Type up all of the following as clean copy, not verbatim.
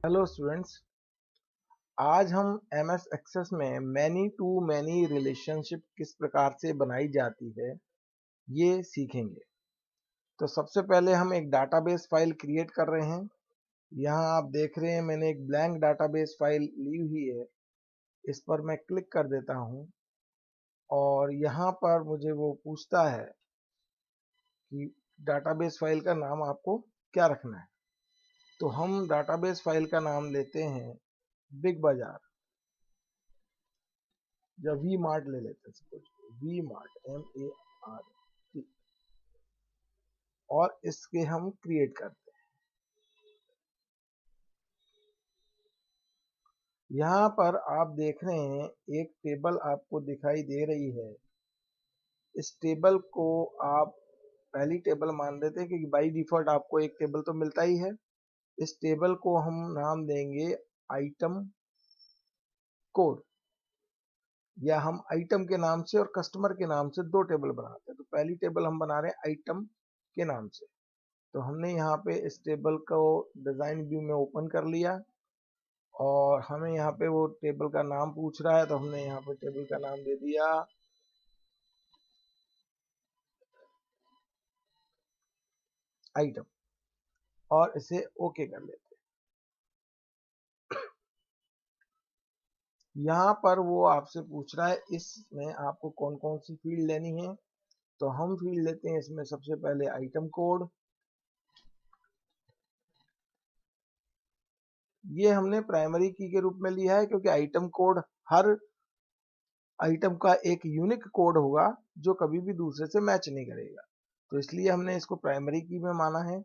Hello students. आज हम MS access में मैनी टू मैनी रिलेशनशिप किस प्रकार से बनाई जाती है ये सीखेंगे। तो सबसे पहले हम एक डाटाबेस फाइल क्रिएट कर रहे हैं। यहाँ आप देख रहे हैं मैंने एक ब्लैंक डाटाबेस फाइल ली हुई है। इस पर मैं क्लिक कर देता हूँ और यहाँ पर मुझे वो पूछता है कि डाटाबेस फाइल का नाम आपको क्या रखना है। तो हम डाटाबेस फाइल का नाम लेते हैं बिग बाजार या वी मार्ट ले लेते हैं। सपोज वी मार्ट MART और इसके हम क्रिएट करते हैं। यहाँ पर आप देख रहे हैं एक टेबल आपको दिखाई दे रही है। इस टेबल को आप पहली टेबल मान लेते हैं क्योंकि बाय डिफॉल्ट आपको एक टेबल तो मिलता ही है। इस टेबल को हम नाम देंगे आइटम कोड, या हम आइटम के नाम से और कस्टमर के नाम से दो टेबल बनाते हैं। तो पहली टेबल हम बना रहे हैं आइटम के नाम से। तो हमने यहाँ पे इस टेबल को डिजाइन व्यू में ओपन कर लिया और हमें यहाँ पे वो टेबल का नाम पूछ रहा है, तो हमने यहाँ पे टेबल का नाम दे दिया आइटम और इसे ओके कर लेते हैं। यहाँ पर वो आपसे पूछ रहा है इसमें आपको कौन कौन सी फील्ड लेनी है। तो हम फील्ड लेते हैं इसमें सबसे पहले आइटम कोड। ये हमने प्राइमरी की के रूप में लिया है क्योंकि आइटम कोड हर आइटम का एक यूनिक कोड होगा जो कभी भी दूसरे से मैच नहीं करेगा। तो इसलिए हमने इसको प्राइमरी की में माना है।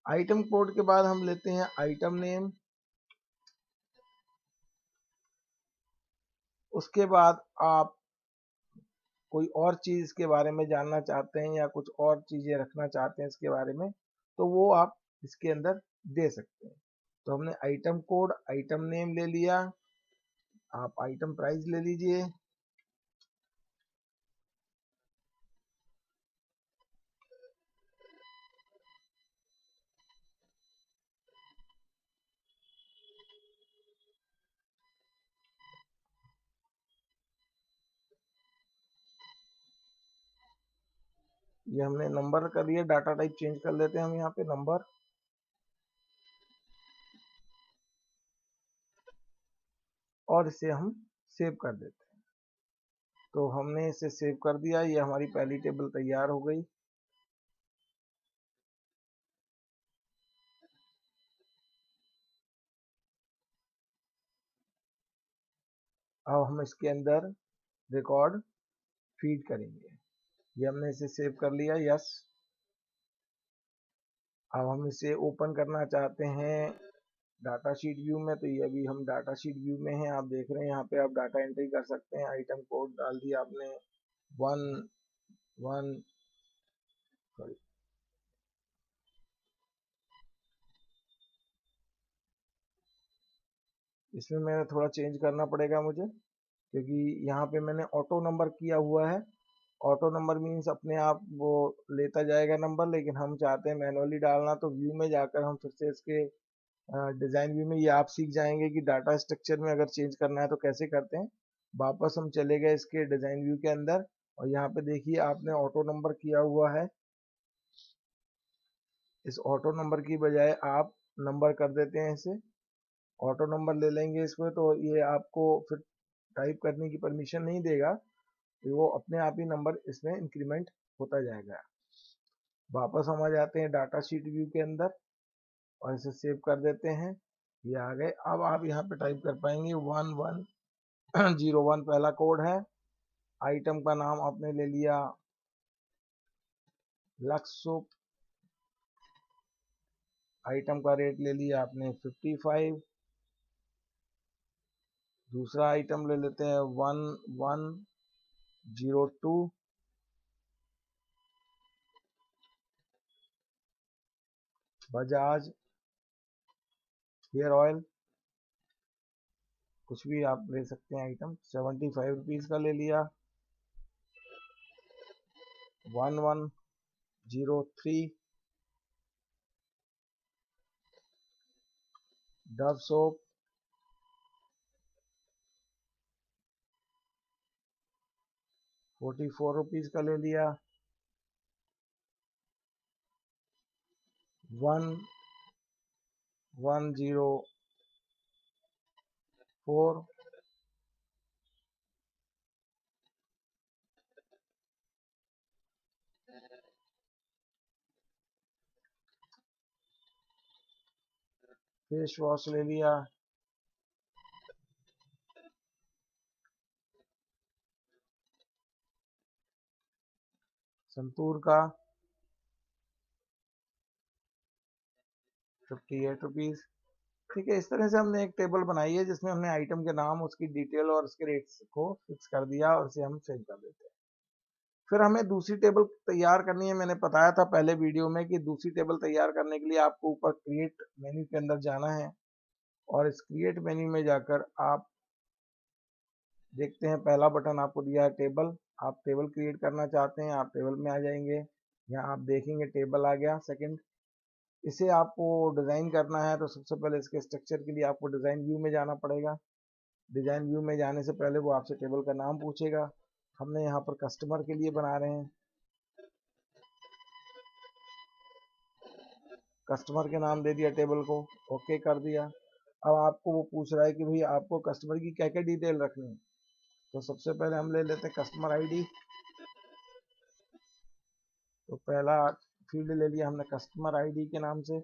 आइटम कोड के बाद हम लेते हैं आइटम नेम। उसके बाद आप कोई और चीज के बारे में जानना चाहते हैं या कुछ और चीजें रखना चाहते हैं इसके बारे में, तो वो आप इसके अंदर दे सकते हैं। तो हमने आइटम कोड आइटम नेम ले लिया। आप आइटम प्राइस ले लीजिए। ये हमने नंबर कर लिया। डाटा टाइप चेंज कर लेते हैं हम यहाँ पे नंबर, और इसे हम सेव कर देते हैं। तो हमने इसे सेव कर दिया। ये हमारी पहली टेबल तैयार हो गई। अब हम इसके अंदर रिकॉर्ड फीड करेंगे। ये हमने इसे सेव कर लिया। यस। अब हम इसे ओपन करना चाहते हैं डाटा शीट व्यू में। तो ये अभी हम डाटा शीट व्यू में हैं। आप देख रहे हैं यहाँ पे आप डाटा एंट्री कर सकते हैं। आइटम कोड डाल दिया आपने 1 1 सॉरी इसमें मैं थोड़ा चेंज करना पड़ेगा मुझे क्योंकि यहाँ पे मैंने ऑटो नंबर किया हुआ है। ऑटो नंबर मीन्स अपने आप वो लेता जाएगा नंबर, लेकिन हम चाहते हैं मैनुअली डालना। तो व्यू में जाकर हम फिर से इसके डिजाइन व्यू में ये आप सीख जाएंगे कि डाटा स्ट्रक्चर में अगर चेंज करना है तो कैसे करते हैं। वापस हम चले गए इसके डिजाइन व्यू के अंदर और यहाँ पे देखिए आपने ऑटो नंबर किया हुआ है। इस ऑटो नंबर की बजाय आप नंबर कर देते हैं इसे। ऑटो नंबर ले लेंगे इसमें तो ये आपको फिर टाइप करने की परमिशन नहीं देगा। वो अपने आप ही नंबर इसमें इंक्रीमेंट होता जाएगा। वापस हम आ जाते हैं डाटा शीट व्यू के अंदर और इसे सेव कर देते हैं। ये आ गए। अब आप यहाँ पे टाइप कर पाएंगे 1101 पहला कोड है। आइटम का नाम आपने ले लिया लक्स सोप। आइटम का रेट ले लिया आपने 55। दूसरा आइटम ले लेते हैं 1102 बजाज हेयर ऑयल। कुछ भी आप ले सकते हैं आइटम। 75 रुपीज का ले लिया। 1103 डव सोप, 44 रुपीज का ले लिया। 1104 फेस वॉश ले लिया। संतूर का 58 रुपीज। ठीक है, इस तरह से हमने एक टेबल बनाई है जिसमें हमने आइटम के नाम, उसकी डिटेल और उसके रेट्स को फिक्स कर दिया और इसे हम सेव कर देते हैं। फिर हमें दूसरी टेबल तैयार करनी है। मैंने बताया था पहले वीडियो में कि दूसरी टेबल तैयार करने के लिए आपको ऊपर क्रिएट मेन्यू के अंदर जाना है और इस क्रिएट मेन्यू में जाकर आप देखते हैं पहला बटन आपको दिया है टेबल। आप टेबल क्रिएट करना चाहते हैं, आप टेबल में आ जाएंगे। यहाँ आप देखेंगे टेबल आ गया सेकंड। इसे आपको डिज़ाइन करना है तो सबसे पहले इसके स्ट्रक्चर के लिए आपको डिज़ाइन व्यू में जाना पड़ेगा। डिज़ाइन व्यू में जाने से पहले वो आपसे टेबल का नाम पूछेगा। हमने यहाँ पर कस्टमर के लिए बना रहे हैं, कस्टमर के नाम दे दिया टेबल को, ओके कर दिया। अब आपको वो पूछ रहा है कि भाई आपको कस्टमर की क्या क्या डिटेल रखनी है। तो सबसे पहले हम ले लेते हैं कस्टमर आईडी। तो पहला फील्ड ले लिया हमने कस्टमर आईडी के नाम से,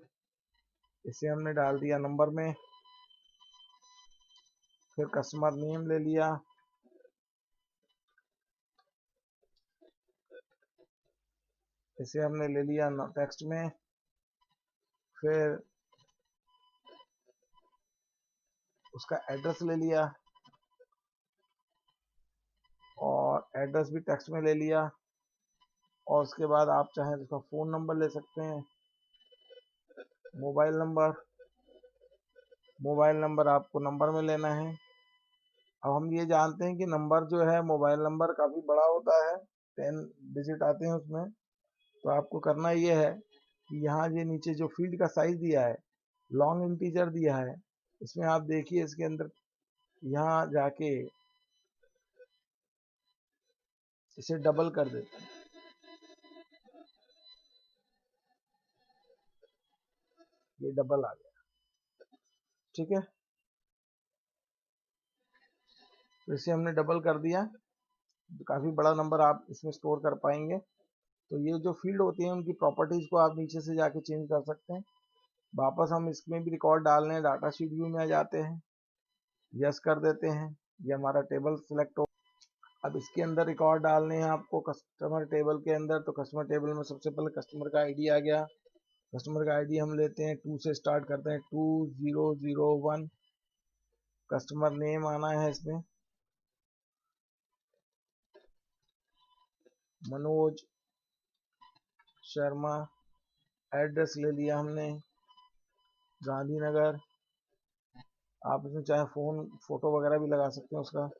इसे हमने डाल दिया नंबर में। फिर कस्टमर नेम ले लिया, इसे हमने ले लिया टेक्स्ट में। फिर उसका एड्रेस ले लिया और एड्रेस भी टेक्स्ट में ले लिया। और उसके बाद आप चाहें तो उसका फ़ोन नंबर ले सकते हैं, मोबाइल नंबर। मोबाइल नंबर आपको नंबर में लेना है। अब हम ये जानते हैं कि नंबर जो है मोबाइल नंबर काफ़ी बड़ा होता है, 10 डिजिट आते हैं उसमें। तो आपको करना ये है कि यहाँ ये नीचे जो फील्ड का साइज दिया है, लॉन्ग इंटीजर दिया है, इसमें आप देखिए इसके अंदर यहाँ जाके इसे डबल कर देते हैं। ये डबल आ गया, ठीक है। तो इसे हमने डबल कर दिया, तो काफ़ी बड़ा नंबर आप इसमें स्टोर कर पाएंगे। तो ये जो फील्ड होती है उनकी प्रॉपर्टीज़ को आप नीचे से जाके चेंज कर सकते हैं। वापस हम इसमें भी रिकॉर्ड डालने हैं, डाटा शीट व्यू में आ जाते हैं, यस कर देते हैं, ये हमारा टेबल सिलेक्ट हो। अब इसके अंदर रिकॉर्ड डालने हैं आपको कस्टमर टेबल के अंदर। तो कस्टमर टेबल में सबसे पहले कस्टमर का आईडी आ गया। कस्टमर का आईडी हम लेते हैं 2 से स्टार्ट करते हैं, 2001। कस्टमर नेम आना है इसमें, मनोज शर्मा। एड्रेस ले लिया हमने गांधीनगर। आप इसमें चाहे फ़ोन फोटो वगैरह भी लगा सकते हैं उसका।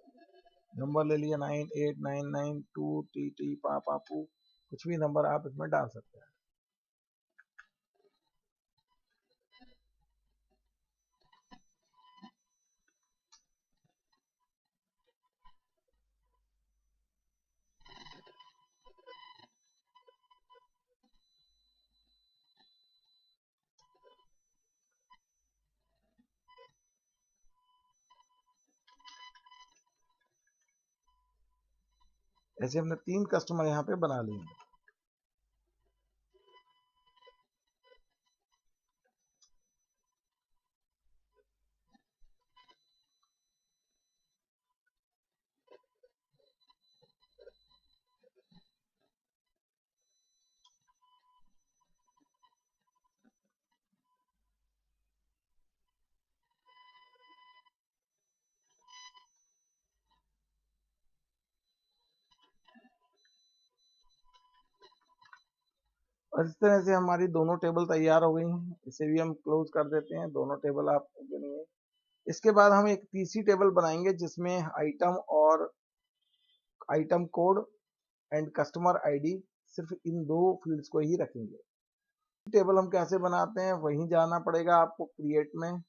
नंबर ले लिया 989992 टी पापू, कुछ भी नंबर आप इसमें डाल सकते हैं। ऐसे हमने 3 कस्टमर यहाँ पे बना लिए। और इस तरह से हमारी दोनों टेबल तैयार हो गई हैं। इसे भी हम क्लोज कर देते हैं, दोनों टेबल आपको बनी है। इसके बाद हम एक तीसरी टेबल बनाएंगे जिसमें आइटम और item code and customer ID, सिर्फ इन दो फील्ड्स को ही रखेंगे। टेबल हम कैसे बनाते हैं, वहीं जाना पड़ेगा आपको क्रिएट में।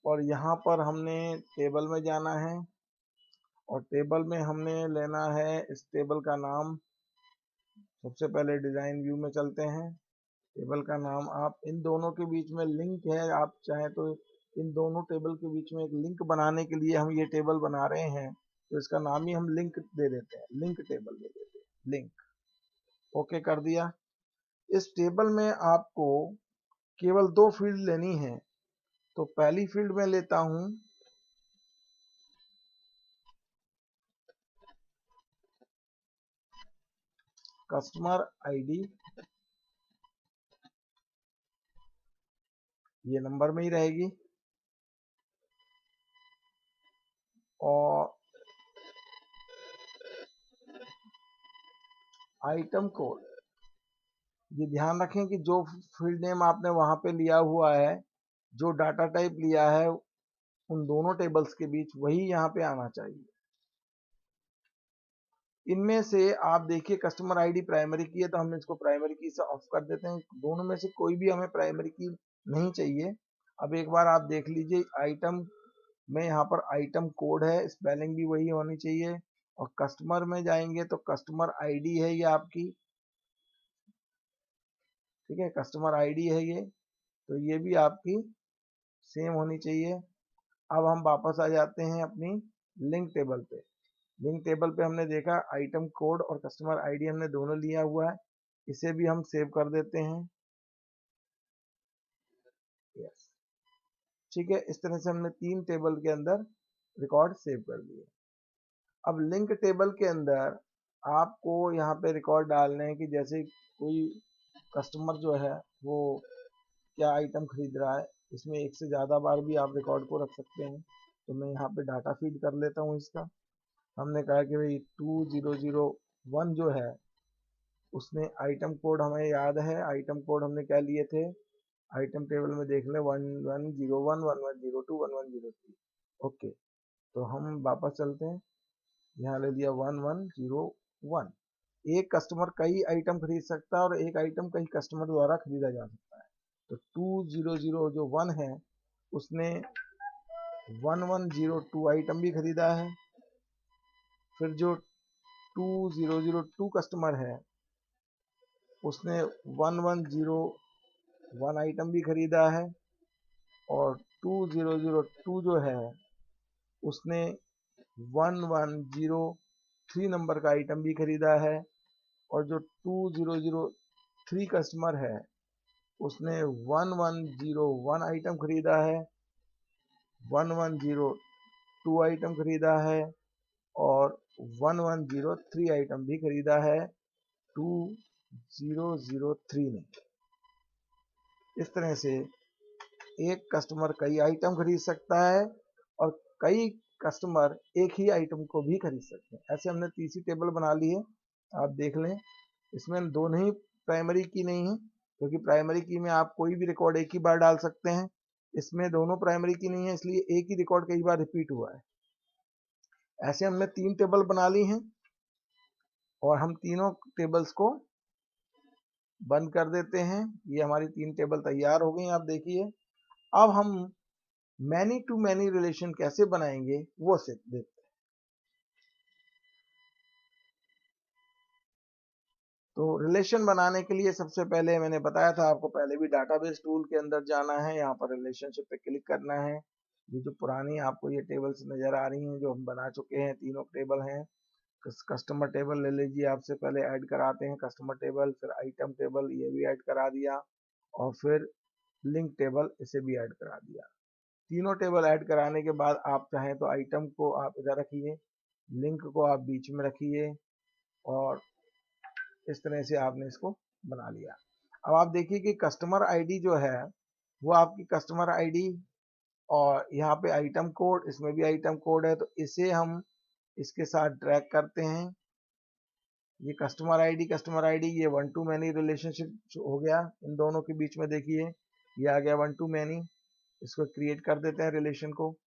और यहाँ पर हमने टेबल में जाना है और टेबल में हमने लेना है इस टेबल का नाम। सबसे पहले डिजाइन व्यू में चलते हैं। टेबल का नाम, आप इन दोनों के बीच में लिंक है, आप चाहे तो इन दोनों टेबल के बीच में एक लिंक बनाने के लिए हम ये टेबल बना रहे हैं, तो इसका नाम ही हम लिंक दे देते हैं, लिंक टेबल दे देते हैं, लिंक। ओके कर दिया। इस टेबल में आपको केवल 2 फील्ड लेनी है। तो पहली फील्ड में लेता हूं कस्टमर आईडी, ये नंबर में ही रहेगी, और आइटम कोड। ये ध्यान रखें कि जो फील्ड नेम आपने वहां पे लिया हुआ है, जो डाटा टाइप लिया है, उन दोनों टेबल्स के बीच वही यहाँ पे आना चाहिए। इनमें से आप देखिए कस्टमर आईडी प्राइमरी की है, तो हम इसको प्राइमरी की से ऑफ कर देते हैं। दोनों में से कोई भी हमें प्राइमरी की नहीं चाहिए। अब एक बार आप देख लीजिए आइटम में यहाँ पर आइटम कोड है, स्पेलिंग भी वही होनी चाहिए। और कस्टमर में जाएंगे तो कस्टमर आईडी है ये आपकी, ठीक है, कस्टमर आईडी है ये, तो ये भी आपकी सेम होनी चाहिए। अब हम वापस आ जाते हैं अपनी लिंक टेबल पे। लिंक टेबल पे हमने देखा आइटम कोड और कस्टमर आईडी हमने दोनों लिया हुआ है, इसे भी हम सेव कर देते हैं। यस, ठीक है, इस तरह से हमने 3 टेबल के अंदर रिकॉर्ड सेव कर दिए। अब लिंक टेबल के अंदर आपको यहाँ पे रिकॉर्ड डालने हैं कि जैसे कोई कस्टमर जो है वो क्या आइटम खरीद रहा है। इसमें एक से ज़्यादा बार भी आप रिकॉर्ड को रख सकते हैं। तो मैं यहाँ पे डाटा फीड कर लेता हूँ इसका। हमने कहा कि भाई 2001 जो है उसमें आइटम कोड हमें याद है, आइटम कोड हमने क्या लिए थे, आइटम टेबल में देख लें 1101, 1102, 1103। ओके, तो हम वापस चलते हैं, यहाँ ले लिया 1101। एक कस्टमर कई आइटम खरीद सकता है और एक आइटम कई कस्टमर द्वारा खरीदा जा सकता है। तो 200 जो 1 है उसने 1102 आइटम भी खरीदा है। फिर जो 2002 कस्टमर है उसने 1101 आइटम भी खरीदा है। और 2002 जो है उसने 1103 नंबर का आइटम भी खरीदा है। और जो 2003 कस्टमर है उसने 1101 आइटम खरीदा है, 1102 आइटम खरीदा है और 1103 आइटम भी खरीदा है 2003 ने। इस तरह से एक कस्टमर कई आइटम खरीद सकता है और कई कस्टमर एक ही आइटम को भी खरीद सकते हैं। ऐसे हमने तीसरी टेबल बना ली है, आप देख लें। इसमें दोनों ही प्राइमरी की नहीं है, क्योंकि प्राइमरी की में आप कोई भी रिकॉर्ड एक ही बार डाल सकते हैं। इसमें दोनों प्राइमरी की नहीं है, इसलिए एक ही रिकॉर्ड कई बार रिपीट हुआ है। ऐसे हमने 3 टेबल बना ली हैं और हम तीनों टेबल्स को बंद कर देते हैं। ये हमारी 3 टेबल तैयार हो गई, आप देखिए। अब हम मैनी टू मैनी रिलेशन कैसे बनाएंगे वो देखते हैं। तो रिलेशन बनाने के लिए सबसे पहले मैंने बताया था आपको, पहले भी डाटाबेस टूल के अंदर जाना है, यहाँ पर रिलेशनशिप पे क्लिक करना है। ये जो पुरानी आपको ये टेबल्स नजर आ रही हैं जो हम बना चुके हैं, तीनों टेबल हैं। कस्टमर टेबल ले लीजिए, आपसे पहले ऐड कराते हैं कस्टमर टेबल, फिर आइटम टेबल ये भी ऐड करा दिया, और फिर लिंक टेबल इसे भी ऐड करा दिया। तीनों टेबल ऐड कराने के बाद आप चाहें तो आइटम को आप इधर रखिए, लिंक को आप बीच में रखिए, और इस तरह से आपने इसको बना लिया। अब आप देखिए कि कस्टमर आईडी जो है वो आपकी कस्टमर आईडी, और यहाँ पे आइटम कोड, इसमें भी आइटम कोड है, तो इसे हम इसके साथ ड्रैग करते हैं। ये कस्टमर आईडी ये 1 टू मैनी रिलेशनशिप हो गया इन दोनों के बीच में। देखिए ये आ गया 1 टू मैनी, इसको क्रिएट कर देते हैं रिलेशन को।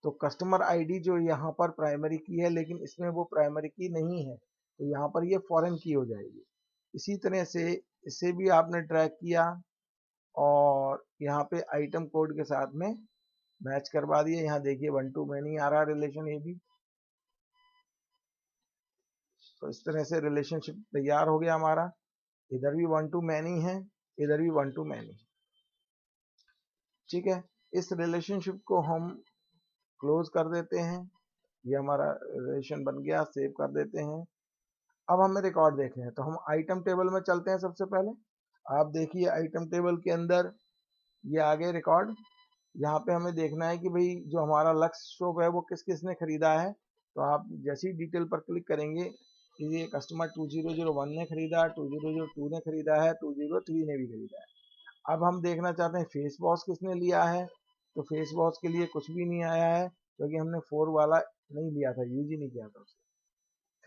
तो कस्टमर आईडी जो यहाँ पर प्राइमरी की है, लेकिन इसमें वो प्राइमरी की नहीं है, तो यहाँ पर ये फॉरेन की हो जाएगी। इसी तरह से इसे भी आपने ट्रैक किया और यहाँ पे आइटम कोड के साथ में मैच करवा दिया। यहाँ देखिए 1 to many आ रहा है रिलेशन, ये भी। तो इस तरह से रिलेशनशिप तैयार हो गया हमारा। इधर भी 1 to many है, इधर भी 1 to many। ठीक है, इस रिलेशनशिप को हम क्लोज कर देते हैं। ये हमारा रिलेशन बन गया, सेव कर देते हैं। अब हमें रिकॉर्ड देखने हैं, तो हम आइटम टेबल में चलते हैं। सबसे पहले आप देखिए आइटम टेबल के अंदर ये आगे रिकॉर्ड, यहाँ पे हमें देखना है कि भाई जो हमारा लक्ष्य शॉप है वो किस किस ने खरीदा है। तो आप जैसे ही डिटेल पर क्लिक करेंगे, ये कस्टमर 2001 ने खरीदा, 2002 ने खरीदा है, 203 ने भी खरीदा है। अब हम देखना चाहते हैं फेस वॉश किसने लिया है। तो फेस वॉश के लिए कुछ भी नहीं आया है, क्योंकि हमने 4 वाला नहीं लिया था, यूज ही नहीं किया था उसे।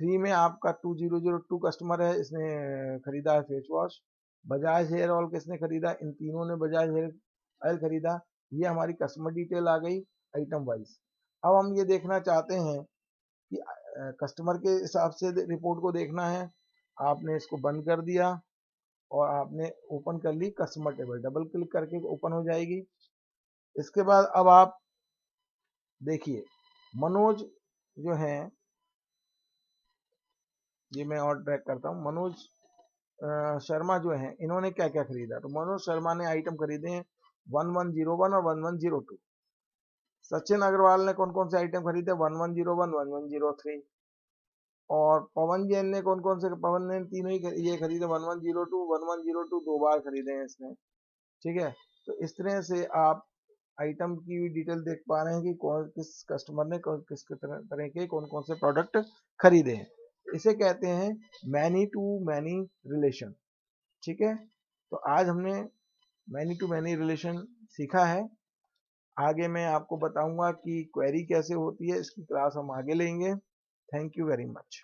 3 में आपका 2002 कस्टमर है, इसने खरीदा है face wash. Bajaj hair oil किसने खरीदा, इन तीनों ने बजाज हेयर ऑयल खरीदा। ये हमारी कस्टमर डिटेल आ गई आइटम वाइज। अब हम ये देखना चाहते हैं कि कस्टमर के हिसाब से रिपोर्ट को देखना है। आपने इसको बंद कर दिया और आपने ओपन कर ली कस्टमर टेबल, डबल क्लिक करके ओपन हो जाएगी। इसके बाद अब आप देखिए मनोज जो है, ये मैं और ट्रैक करता हूँ। मनोज शर्मा जो है, इन्होंने क्या क्या खरीदा। तो मनोज शर्मा ने आइटम खरीदे हैं 1101 और 1102। सचिन अग्रवाल ने कौन कौन से आइटम खरीदे, 1101, 1103। और पवन जैन ने कौन कौन से, पवन ने तीनों ही ये खरीदे, 1102, 1102 2 बार खरीदे हैं इसने। ठीक है, तो इस तरह से आप आइटम की डिटेल देख पा रहे हैं कि कौन किस कस्टमर ने किस तरह के कौन कौन से प्रोडक्ट खरीदे हैं। इसे कहते हैं मैनी टू मैनी रिलेशन। ठीक है, तो आज हमने मैनी टू मैनी रिलेशन सीखा है। आगे मैं आपको बताऊंगा कि क्वेरी कैसे होती है, इसकी क्लास हम आगे लेंगे। Thank you very much.